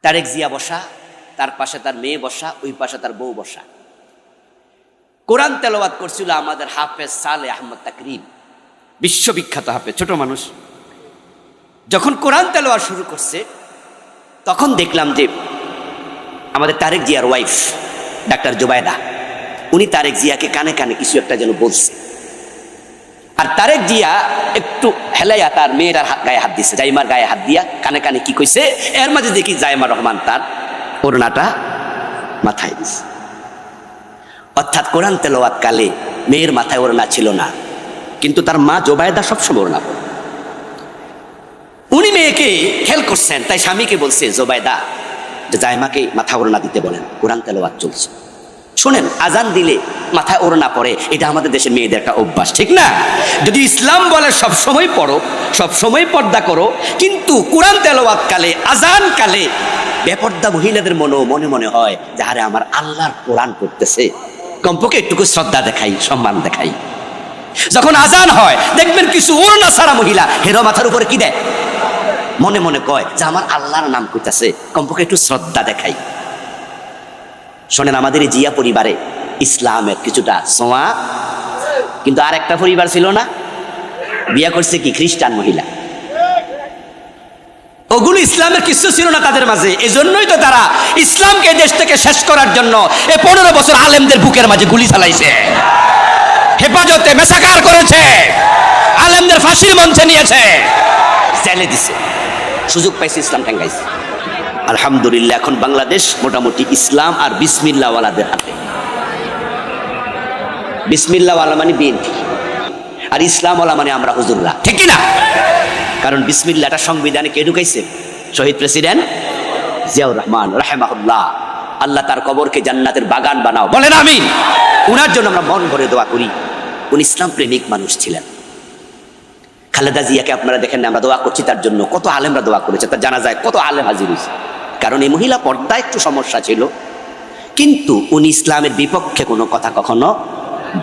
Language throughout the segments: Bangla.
তারেক জিয়া বসা, তার পাশে তার মেয়ে বসা, ওই পাশে তার বউ বসা। কোরআন তেলাওয়াত করছিল আমাদের হাফেজ সালেহ আহমদ তাকরিম, বিশ্ববিখ্যাত হাফেজ, ছোট মানুষ। যখন কোরআন তেলাওয়াত শুরু করছে তখন দেখলাম যে আমাদের তারেক জিয়ার ওয়াইফ ডাক্তার জোবায়দা, উনি তারেক জিয়াকে কানে কানে কিছু একটা যেন বলছে, আর তারেক জিয়া একটু হেলাইয়া তার মেয়ের গায়ে হাত দিছে, জাইমার গায়ে হাত দিয়া কানে কানে কি কইছে। এর মাঝে দেখি জাইমা রহমান তার ওড়নাটা মাথায় দিছে। অর্থাৎ কোরআন তেলাওয়াত কালে মেয়ের মাথায় ওড়না ছিল না, কিন্তু তার মা জোবায়দা সবসময় ওড়না পরে। উনি মেয়েকে খেয়াল করছেন, তাই স্বামীকে বলছে জোবায়দা যে জাইমাকে মাথা ওড়না দিতে বলেন, কোরআন তেলাওয়াত চলছে। শোনেন, আজান দিলে মাথায় ওড়না পরে, এটা আমাদের দেশের মেয়েদের একটা অভ্যাস, ঠিক না? যদি ইসলাম বলে সবসময় পড়ো, সবসময় পর্দা করো, কিন্তু কোরআন তেলাওয়াত কালে, আজান কালে বেপর্দা মহিলাদের মনে মনে হয় যে আরে আমার আল্লাহর কোরআন পড়তেছে, কমপক্ষে একটুকু শ্রদ্ধা দেখাই, সম্মান দেখাই। যখন আজান হয় দেখবেন কিছু ওড়না ছাড়া মহিলা হেরো মাথার উপরে কি দেয়, মনে মনে কয় যে আমার আল্লাহর নাম কইতাছে, কমপক্ষে একটু শ্রদ্ধা দেখাই। শোনেন, আমাদের এই জিয়া পরিবারে ইসলামের কিছুটা ছোঁয়া, কিন্তু আর একটা পরিবার ছিল না, বিয়া করছে কি খ্রিস্টান মহিলা, ওগুলো ইসলামের কিছু ছিল না তাদের মাঝে। এজন্যই তো তারা ইসলামকে দেশ থেকে শেষ করার জন্য এই 15 বছর আলেমদের বুকের মাঝে গুলি চালাইছে, হেফাজতে মেসাকার করেছে, আলেমদের ফাঁসির মঞ্চে নিয়েছে, জেলে দিছে, সুযোগ পাইছে ইসলাম ঠেঙ্গাইছে। আলহামদুলিল্লাহ, এখন বাংলাদেশ মোটামুটি ইসলাম আর বিসমিল্লাহওয়ালাদের হাতে। বিসমিল্লাহওয়ালা মানে বিএনপি, আর ইসলামওয়ালা মানে আমরা হুজুররা, ঠিক না? কারণ বিসমিল্লাহটা সংবিধানে কে ঢুকাইছে? শহীদ প্রেসিডেন্ট জিয়াউর রহমান রাহিমাহুল্লাহ। আল্লাহ তার কবরকে জান্নাতের বাগান বানাও, বলেন আমিন। উনার জন্য আমরা মন ভরে দোয়া করি, উনি ইসলাম প্রেমিক মানুষ ছিলেন। খালেদা জিয়াকে আপনারা দেখেন না, আমরা দোয়া করছি তার জন্য, কত আলেমরা দোয়া করেছে, তার জানাজায় কত আলেম হাজির হয়েছে। কারণ এই মহিলা পর্দায় একটু সমস্যা ছিল, কিন্তু উনি ইসলামের বিপক্ষে কোনো কথা কখনো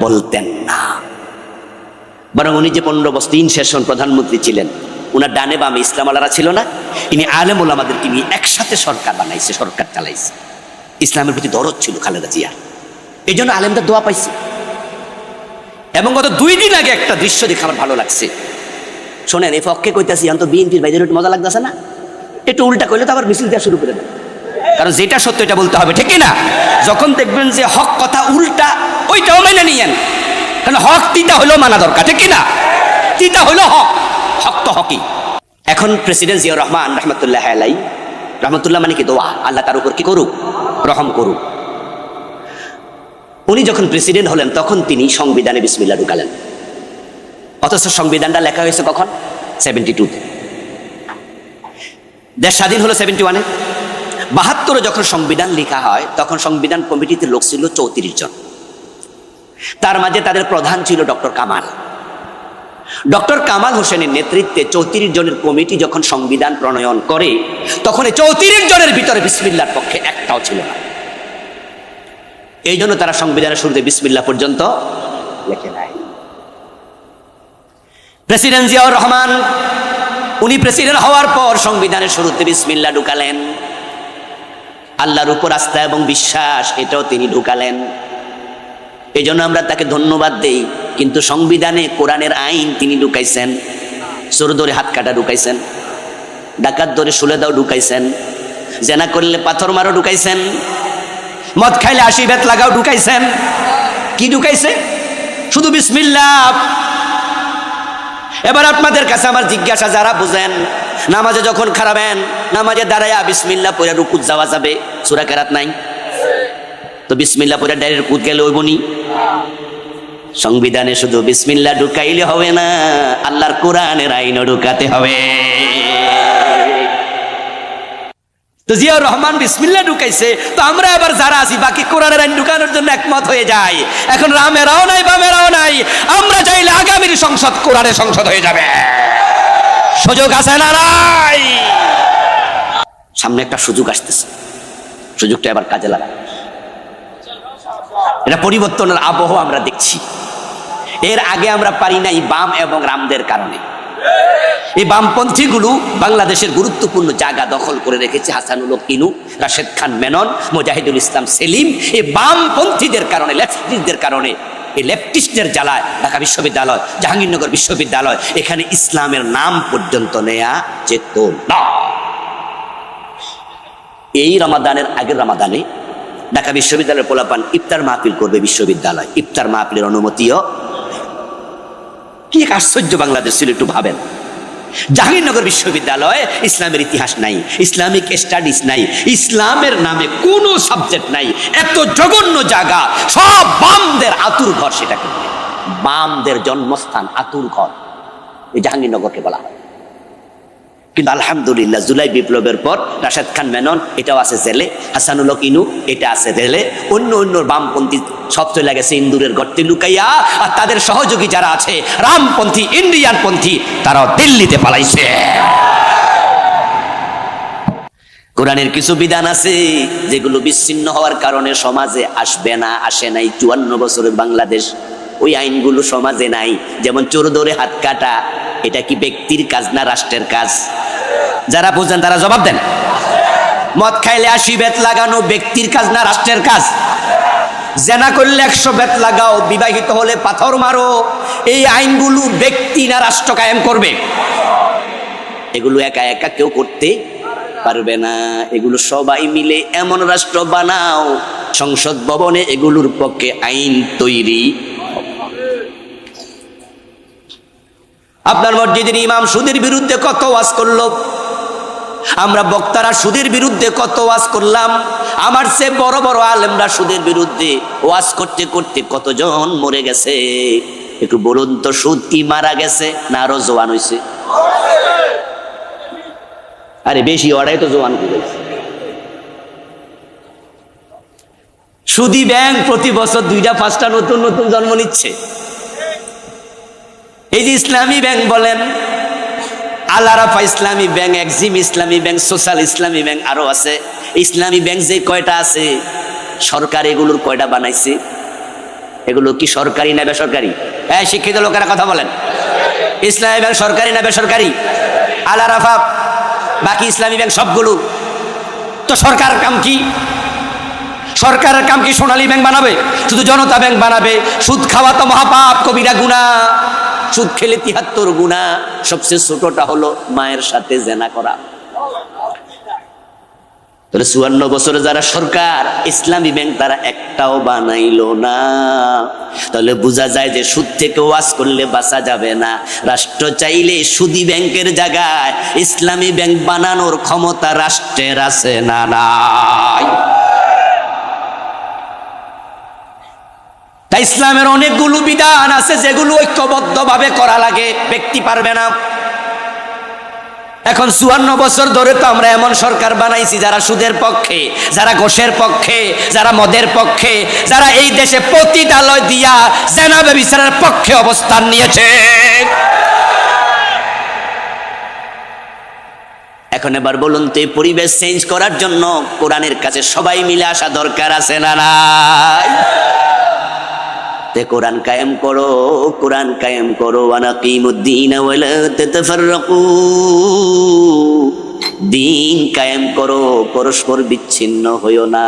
বলতেন না। বরং উনি যে 15 বছর 3 সেশন প্রধানমন্ত্রী ছিলেন, উনার ডানে বামে ইসলাম আলারা ছিল না, ইনি আলেম ওলামাদেরকে নিয়ে একসাথে সরকার বানাইছে, সরকার চালাইছে। ইসলামের প্রতি দরদ ছিল খালেদা জিয়ার, এই জন্য আলেমদের দোয়া পাইছে। এবং গত 2 দিন আগে একটা দৃশ্য দেখে আমার ভালো লাগছে। শোনেন, এই পক্ষে কইতাছি, এখন তো বিএনপির বাইরে একটু মজা লাগতেছে না, একটু উল্টা কইলে তো আবার মিছিল দেওয়া শুরু করে দেয়। কারণ যেটা সত্য এটা বলতে হবে, ঠিক না? যখন দেখবেন যে হক কথা উল্টা, ওইটাও মেনে নিয়েন, কারণ হক তিতা হলেও মানা দরকার, ঠিক না? তিতা হলো হক, হক তো হকই। এখন প্রেসিডেন্ট জিয়াউর রহমান রহমতুল্লাহ আলাই, রহমতুল্লাহ মানে কি দোয়া, আল্লাহ তার উপর কি করুক, রহম করুক। উনি যখন প্রেসিডেন্ট হলেন তখন তিনি সংবিধানে বিসমিল্লাহ ঢুকালেন। অথচ সংবিধানটা লেখা হয়েছে কখন? 72-তে। দেশ স্বাধীন হলো 71-এ। 72-এ যখন সংবিধান লেখা হয় তখন সংবিধান কমিটিতে লোক ছিল 34 জন। তার মাঝে তাদের প্রধান ছিল ডক্টর কামাল। ডক্টর কামাল হোসেনের নেতৃত্বে 34 জনের কমিটি যখন সংবিধান প্রণয়ন করে, তখন এই 34 জনের ভিতরে বিসমিল্লাহর পক্ষে একটাও ছিল না। এই জন্য তারা সংবিধানের শুরুতে বিসমিল্লাহ পর্যন্ত লেখে নাই। প্রেসিডেন্ট জিয়াউর রহমান উনি প্রেসিডেন্ট হওয়ার পর সংবিধানের শুরুতে বিসমিল্লাহ ঢুকালেন। আল্লাহর উপর আস্থা এবং বিশ্বাস, এটাও তিনি ঢুকালেন। এই জন্য আমরা তাকে ধন্যবাদ দেই। কিন্তু সংবিধানে কোরআনের আইন তিনি ঢুকাইছেন, চোর ধরে হাত কাটা ঢুকাইছেন, ডাকাত ধরে শুলে দাও ঢুকাইছেন, জেনা করলে পাথর মারো ঢুকাইছেন, মদ খাইলে 80 বেত লাগাও ঢুকাইছেন। কি ঢুকাইছে? শুধু বিসমিল্লাহ। এবার আপনাদের কাছে আমার জিজ্ঞাসা, যারা বুঝেন, নামাজে যখন খারাবেন, নামাজে দাঁড়ায়া বিসমিল্লাহ পড়ে রুকুত যাওয়া যাবে? সূরা কেরাত নাই তো বিসমিল্লাহ পড়ে ডাইরেক্ট রুকুত গেলে হইবনি? সংবিধানে শুধু বিসমিল্লাহ ঢুকাইলে হবে না, আল্লাহর কোরআনের আইনও ঢুকাতে হবে। তো জিয়াউর রহমান বিসমিল্লাহ ঢুকাইছে, তো আমরা এবার যারা আছি বাকি কোরআনের আইন ঢুকানোর জন্য একমত হয়ে যাই। এখন রামেরাও নাই, বামেরাও নাই, আমরা চাইলে আগামীর সংসদ কোরআনের সংসদ হয়ে যাবে। সুযোগ আছে না নাই? সামনে একটা সুযোগ আসতেছে, সুযোগটা এবার কাজে লাগাই। এটা পরিবর্তনের আবহাওয়া আমরা দেখছি। এর আগে আমরা পারি নাই বাম এবং রামদের কারণে। এই বামপন্থীগুলো বাংলাদেশের গুরুত্বপূর্ণ জায়গা দখল করে রেখেছে। হাসানুল হক ইনু, রাশেদ খান মেনন, মুজাহিদুল ইসলাম সেলিম, এই বামপন্থীদের কারণে, লেফটিস্টদের কারণে, এই লেফটিস্টদের জ্বালায় ঢাকা বিশ্ববিদ্যালয়, জাহাঙ্গীরনগর বিশ্ববিদ্যালয়, এখানে ইসলামের নাম পর্যন্ত নেয়া যেত না। এই রমাদানের আগের রমাদানে ঢাকা বিশ্ববিদ্যালয়ের পোলাপান ইফতার মাহফিল করবে বিশ্ববিদ্যালয়, ইফতার মাহফিলের অনুমতিও। কি এক আশ্চর্য বাংলাদেশ ছিল, একটু ভাবেন। জাহাঙ্গীরনগর বিশ্ববিদ্যালয়ে ইসলামের ইতিহাস নাই, ইসলামিক স্টাডিজ নাই, ইসলামের নামে কোনো সাবজেক্ট নাই, এত জঘন্য জায়গা, সব বামদের আতুর ঘর, সেটাকে বামদের জন্মস্থান, আতুর ঘর, এই জাহাঙ্গীরনগরকে বলা হয়। কিন্তু আলহামদুলিল্লাহ জুলাই বিপ্লবের পর রাশেদ খান মেনন এটাও আছে জেলে, হাসানুল হক ইনু এটা আছে জেলে, অন্য অন্য বামপন্থী সব চলে গেছে ইন্দুরের গর্তে লুকাইয়া, আর তাদের সহযোগী যারা আছে রামপন্থী, ইন্ডিয়ান পন্থী, তারাও দিল্লিতে পালাইছে। কোরআনের কিছু বিধান আছে যেগুলো বিচ্ছিন্ন হওয়ার কারণে সমাজে আসবে না, আসে নাই। 54 বছরের বাংলাদেশ, ওই আইনগুলো সমাজে নাই। যেমন চোর ধরে হাত কাটা, এটা কি ব্যক্তির কাজ না রাষ্ট্রের কাজ? যারা বুঝেন তারা জবাব দেন। মদ খাইলে 80 বেত লাগানো ব্যক্তির কাজ না রাষ্ট্রের কাজ? জেনা করলে 100 বেত লাগাও, বিবাহিত হলে পাথর মারো, এই আইনগুলো ব্যক্তি না রাষ্ট্র কায়েম করবে? এগুলো একা একা কেউ করতে পারবে না। এগুলো সবাই মিলে এমন রাষ্ট্র বানাও, সংসদ ভবনে এগুলোর পক্ষে আইন তৈরি। আপনার মসজিদের ইমাম সুদের বিরুদ্ধে কত ওয়াজ করলো, আমরা বক্তারা সুদের বিরুদ্ধে কত ওয়াজ করলাম, আমার চেয়ে বড় বড় আলেমরা সুদের বিরুদ্ধে ওয়াজ করতে করতে কতজন মরে গেছে। একটু বলুন তো, সুদ কি মারা গেছে না আরো জোয়ান হয়েছে? আরে বেশি, ওরাই তো জোয়ান করেছে। সুদী ব্যাংক প্রতি বছর 2টা-5টা নতুন নতুন জন্ম নিচ্ছে। এই যে ইসলামী ব্যাংক বলেন, আল আরাফা ইসলামী ব্যাংক, এক্সিম ইসলামী ব্যাংক, সোশ্যাল ইসলামী ব্যাংক, আরো আছে। ইসলামী ব্যাংক যে কয়টা আছে, সরকার এগুলোর কয়টা বানাইছে? এগুলো কি সরকারি না বেসরকারি? হ্যাঁ, শিক্ষিত লোকেরা কথা বলেন। ইসলামী ব্যাংক সরকারি না বেসরকারি? আল আরাফা, বাকি ইসলামী ব্যাংক সবগুলো তো সরকার। কাম কি? সরকারের কাম কি সোনালী ব্যাংক বানাবে? শুধু জনতা ব্যাংক বানাবে? সুদ খাওয়া তো মহাপাপ, কবিরা গুনাহ। সুদ খেলে 73 গুনাহ, সবচেয়ে ছোটটা হলো মায়ের সাথে জেনা করা। তাহলে 54 বছরে যারা সরকার, ইসলামী ব্যাংক তারা একটাও বানাইলো না। তাহলে বোঝা যায় যে সুদ থেকে ওয়াজ করলে বাঁচা যাবে না। রাষ্ট্র চাইলে সুদী ব্যাংকের জায়গায় ইসলামী ব্যাংক বানানোর ক্ষমতা রাষ্ট্রের আছে না নাই? তাই ইসলামের অনেকগুলো বিধান আছে যেগুলো ঐক্যবদ্ধভাবে করা লাগে, ব্যক্তি পারবে না। এখন 54 বছর ধরে তো আমরা এমন সরকার বানাইছি যারা সুদের পক্ষে, যারা ঘোষের পক্ষে, যারা মদের পক্ষে, যারা এই দেশে পতিতালয় দিয়া জেনা ব্যভিচারের পক্ষে অবস্থান নিয়েছে। এখন এবার বলুন তো, এই পরিবেশ চেঞ্জ করার জন্য কোরআনের কাছে সবাই মিলে আসা দরকার আছে না নাই? তে কোরআন কায়েম করো, কোরআন কায়েম করো। ওয়ানাকিমুদ্দিন ওয়ালা তাতাফাররাকু, দিন কায়েম করো, পরস্পর বিচ্ছিন্ন হইও না।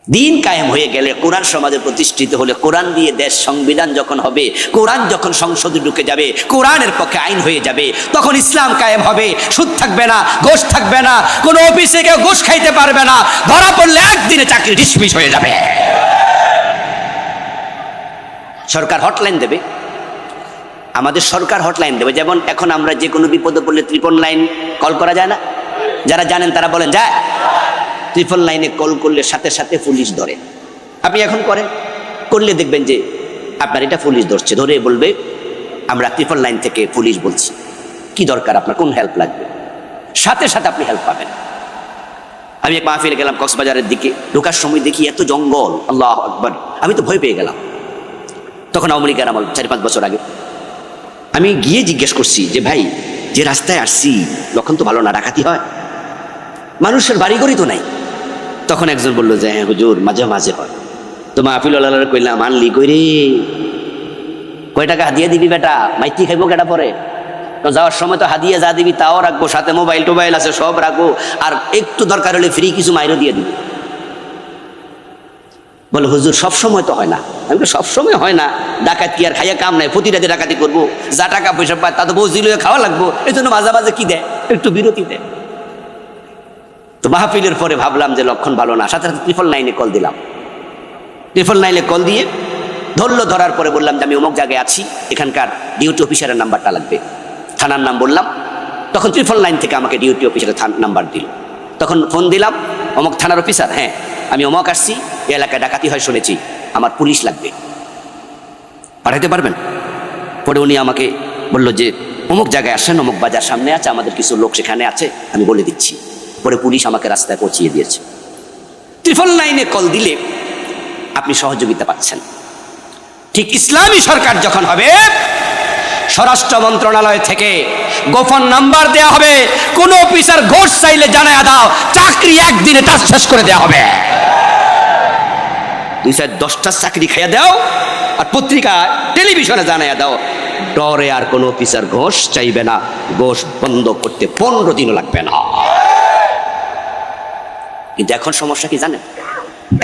দিন কায়েম হয়ে গেলে, কোরআন সমাজে প্রতিষ্ঠিত হলে, কোরআন দিয়ে দেশ সংবিধান যখন হবে, কোরআন যখন সংসদে ঢুকে যাবে, কোরআনের পক্ষে আইন হয়ে যাবে, তখন ইসলাম কায়েম হবে। সুদ থাকবে না, ঘোষ থাকবে না, কোনো অফিসে কেউ ঘোষ খাইতে পারবে না। ধরা পড়লে একদিনে চাকরি ডিসমিস হয়ে যাবে। সরকার হটলাইন দেবে, আমাদের সরকার হটলাইন দেবে। যেমন এখন আমরা যে কোনো বিপদে পড়লে 999 কল করা যায় না? যারা জানেন তারা বলেন, যায়। 999 কল করলে সাথে সাথে পুলিশ ধরে। আপনি এখন করেন, করলে দেখবেন যে আপনার এটা পুলিশ ধরছে, ধরে বলবে আমরা 999 থেকে পুলিশ বলছি, কি দরকার আপনার, কোন হেল্প লাগবে, সাথে সাথে আপনি হেল্প পাবেন। আমি এক মাহফিলে গেলাম কক্সবাজারের দিকে, ঢোকার সময় দেখি এত জঙ্গল, আল্লাহু আকবার, আমি তো ভয় পেয়ে গেলাম। তখন আমেরিকার আমল, 4-5 বছর আগে। আমি গিয়ে জিজ্ঞেস করছি যে ভাই, যে রাস্তায় আসছি তখন তো ভালো না, ডাকাতি হয়, মানুষের বাড়িঘরই তো নাই। তখন একজন বললো যে হ্যাঁ হুজুর, মাঝে মাঝে হয়। তো মাহফিল ওয়ালারা কইলাম, আনলি কই রে? কয় টাকা হাদিয়া দিবি বেটা, মাইতি খাইবো কেটা পরে? তো যাওয়ার সময় তো হাদিয়া যা দিবি তাও রাখবো, সাথে মোবাইল টোবাইল আছে সব রাখবো, আর একটু দরকার হলে ফ্রি কিছু মাইরও দিয়ে দিবি। বলে হুজুর সব সময় তো হয় না। আমি তো সব সময় হয় না, ডাকাত কি আর খাইয়া কাম নাই, প্রতি রাতে ডাকাতি করবো? যা টাকা পয়সা পায় তা তো বসিল খাওয়া লাগবো, এই জন্য মাঝে মাঝে কি দেয়, একটু বিরতি দেয়। তো মাহফিলের পরে ভাবলাম যে লক্ষণ ভালো না, সাথে সাথে 999 কল দিলাম। 999 কল দিয়ে ধরলো, ধরার পরে বললাম যে আমি অমুক জায়গায় আছি, এখানকার ডিউটি অফিসারের নাম্বারটা লাগবে। থানার নাম বললাম, তখন 999 থেকে আমাকে ডিউটি অফিসারের নাম্বার দিল। তখন ফোন দিলাম, অমুক থানার অফিসার, হ্যাঁ আমি অমুক আসছি, এই এলাকায় ডাকাতি হয় শুনেছি, আমার পুলিশ লাগবে, পাঠাতে পারবেন? পরে উনি আমাকে বলল যে অমুক জায়গায় আসেন, অমুক বাজার সামনে আছে, আমাদের কিছু লোক সেখানে আছে, আমি বলে দিচ্ছি। পরে পুলিশ আমাকে রাস্তায় পৌঁছিয়ে দিয়েছে। 999 কল দিলে আপনি সহযোগিতা পাচ্ছেন। ঠিক ইসলামী সরকার যখন হবে, স্বরাষ্ট্র মন্ত্রণালয় থেকে গোপন নাম্বার দেয়া হবে, কোন অফিসার ঘোষ চাইলে জানায়া দাও, চাকরি একদিনে টাচ শেষ করে দেয়া হবে। 210টা চাকরি খাইয়া দাও, আর পত্রিকা টেলিভিশনে জানায়া দাও, ডরে আর কোন অফিসার ঘোষ চাইবে না, ঘোষ বন্ধ করতে 15 দিনও লাগবে না। কিন্তু এখন সমস্যা কি জানেন?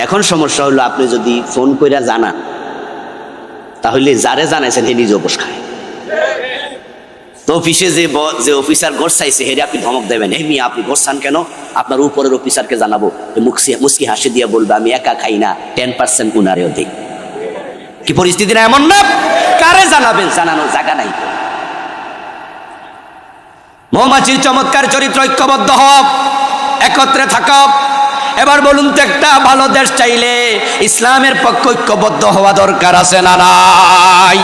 এখন সমস্যা হলো আপনি যদি ফোন কইরা জানান, তাহলে যারে জানাইছেন হে নিজে উপোস খায়। তো অফিসে যে অফিসার ঘোষ চাইছে হেরে আপনি ধমক দেবেন, হে মিয়া আপনি ঘোষ চান কেন? আপনার উপরের অফিসারকে জানাবো। মুস্কি হাসি দিয়ে বলবে আমি একা খাই না, 10% উনারেও দিই। কি পরিস্থিতি না এমন না? কারে জানাবেন? জানানোর জায়গা নাই। মৌমাছির চমৎকার চরিত্র, ঐক্যবদ্ধ হব, একত্রে থাকব। এবার বলুন তো, একটা ভালো দেশ চাইলে ইসলামের পক্ষে ঐক্যবদ্ধ হওয়া দরকার আছে না নাই?